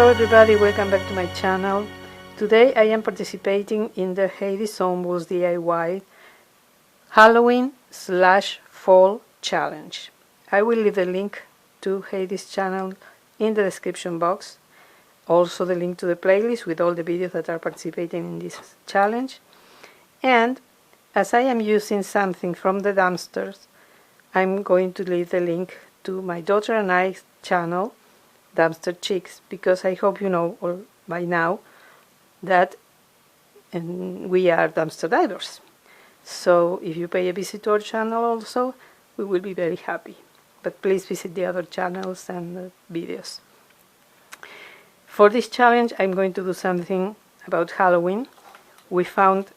Hello everybody, welcome back to my channel. Today I am participating in the Heidi Sonboul's DIY Halloween/Fall Challenge. I will leave the link to Heidi's channel in the description box. Also the link to the playlist with all the videos that are participating in this challenge. And as I am using something from the dumpsters, I'm going to leave the link to my daughter and I's channel, Dumpster Chicks, because I hope you know all by now that we are dumpster divers. So if you pay a visit to our channel also, we will be very happy. But please visit the other channels and videos. For this challenge I'm going to do something about Halloween. We found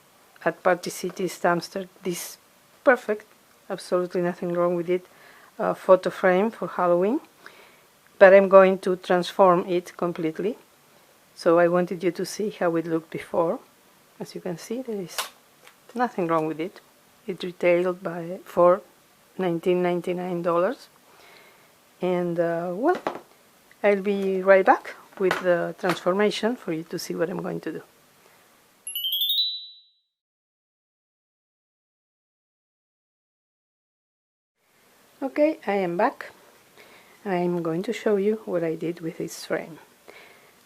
at Party City's dumpster this perfect, absolutely nothing wrong with it, photo frame for Halloween. But I'm going to transform it completely. So I wanted you to see how it looked before. As you can see, there is nothing wrong with it. It retailed for $19.99. And well, I'll be right back with the transformation for you to see what I'm going to do. Okay, I am back. I'm going to show you what I did with this frame.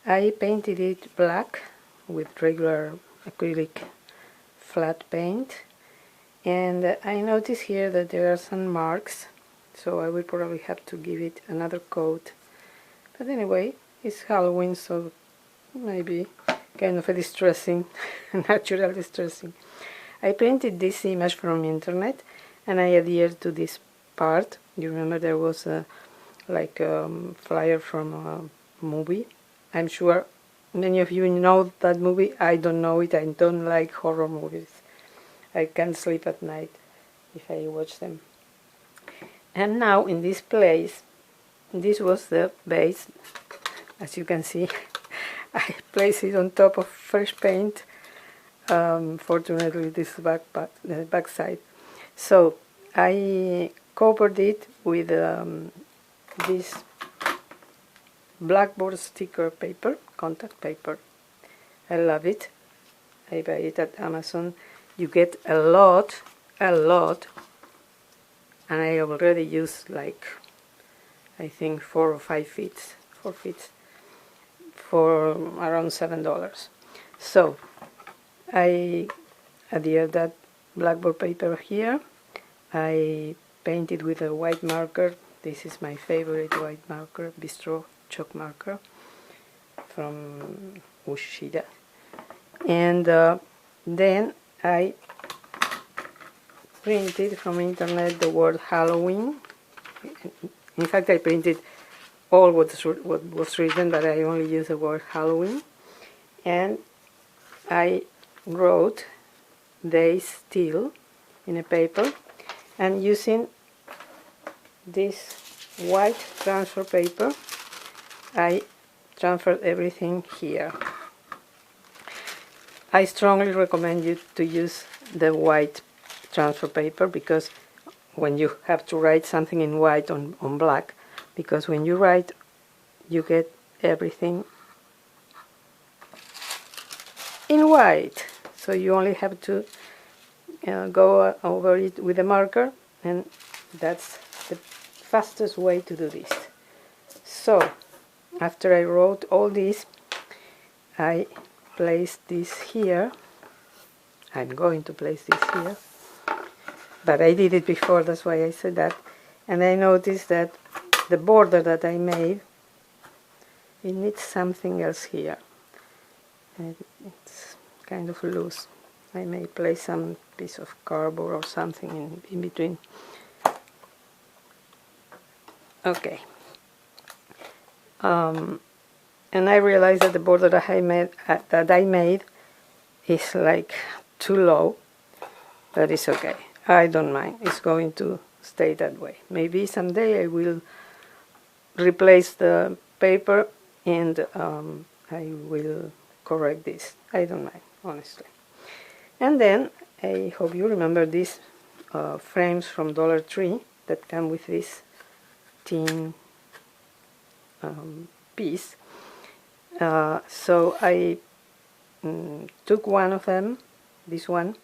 I painted it black with regular acrylic flat paint, and I notice here that there are some marks, so I will probably have to give it another coat. But anyway, it's Halloween, so maybe kind of a distressing, natural distressing. I printed this image from internet and I adhered to this part. You remember there was a flyer from a movie. I'm sure many of you know that movie. I don't know it. I don't like horror movies. I can't sleep at night if I watch them. And now in this place, this was the base. As you can see, I placed it on top of fresh paint. Fortunately, this is the back side. So I covered it with this blackboard sticker paper, contact paper. I love it. I buy it at Amazon. You get a lot, and I already used like, I think 4 or 5 feet, 4 feet, for around $7. So I adhered that blackboard paper here. I painted with a white marker. This is my favorite white marker, Bistro chalk marker from Ushida. And then I printed from internet the word Halloween. In fact, I printed all what was written, but I only used the word Halloween. And I wrote "They Still" in a paper, and using this white transfer paper, I transferred everything here. I strongly recommend you to use the white transfer paper, because when you have to write something in white on black, because when you write you get everything in white, so you only have to go over it with a marker, and that's the fastest way to do this. So after I wrote all this, I placed this here. I'm going to place this here, but I did it before, that's why I said that. And I noticed that the border that I made, it needs something else here, and it's kind of loose. I may place some piece of cardboard or something in between. Okay. And I realized that the border that I made is like too low, but it's okay. I don't mind. It's going to stay that way. Maybe someday I will replace the paper and I will correct this. I don't mind, honestly. And then I hope you remember these frames from Dollar Tree that come with this tin piece. So I took one of them, this one,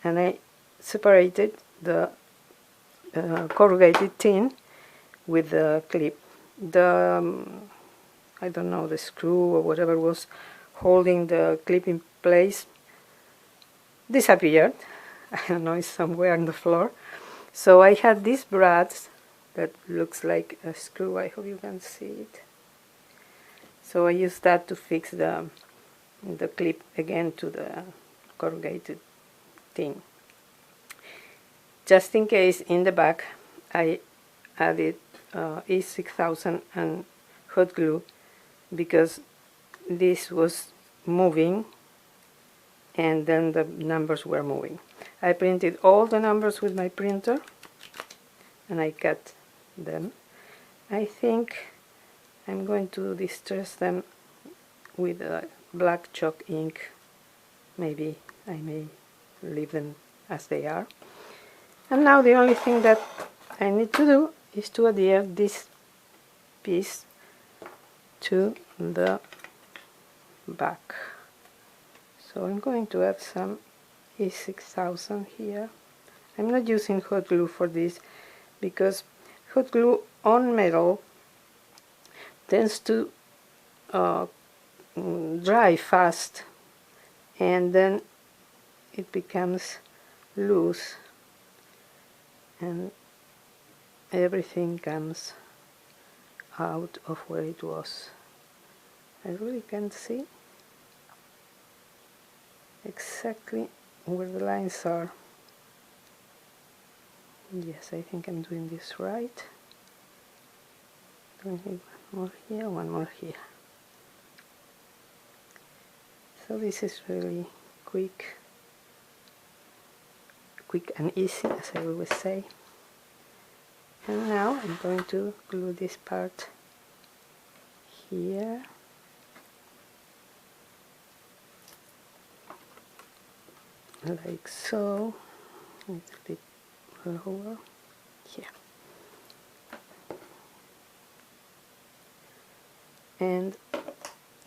and I separated the corrugated tin with the clip. The I don't know, the screw or whatever was holding the clip in place disappeared. I don't know, it's somewhere on the floor. So I had these brads that looks like a screw. I hope you can see it. So I used that to fix the clip again to the corrugated tin. Just in case, in the back I added E6000 and hot glue because this was moving and then the numbers were moving. I printed all the numbers with my printer and I cut them. I think I'm going to distress them with black chalk ink. Maybe I may leave them as they are. And now the only thing that I need to do is to adhere this piece to the back. So I'm going to add some E6000 here. I'm not using hot glue for this because hot glue on metal tends to dry fast and then it becomes loose and everything comes out of where it was. I really can't see exactly where the lines are. Yes, I think I'm doing this right. Do I need one more here, one more here. So this is really quick and easy, as I always say. And now I'm going to glue this part here. Like so. A little bit lower here. And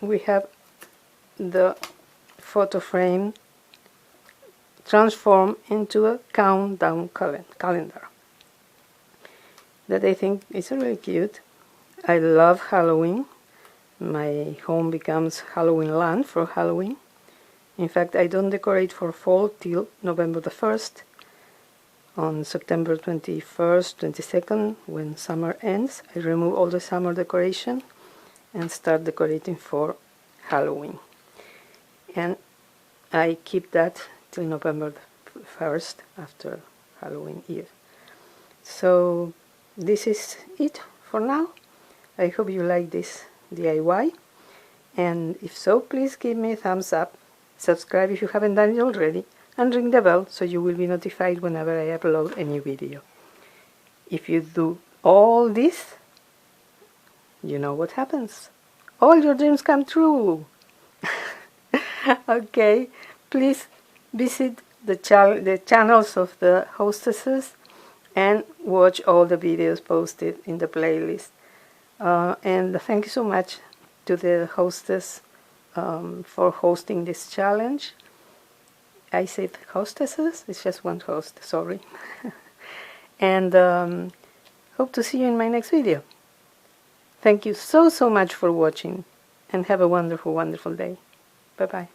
we have the photo frame transformed into a countdown calendar that I think is really cute. I love Halloween. My home becomes Halloween land for Halloween. In fact, I don't decorate for fall till November the 1st. On September 21st, 22nd, when summer ends, I remove all the summer decoration and start decorating for Halloween. And I keep that till November 1st, after Halloween Eve. So this is it for now. I hope you like this DIY, and if so, please give me a thumbs up, subscribe if you haven't done it already, and ring the bell so you will be notified whenever I upload a new video. If you do all this, you know what happens. All your dreams come true. Okay, please visit the channels of the hostesses and watch all the videos posted in the playlist. And thank you so much to the hostess for hosting this challenge. I said hostesses, it's just one host, sorry. And hope to see you in my next video. Thank you so much for watching and have a wonderful day. Bye bye.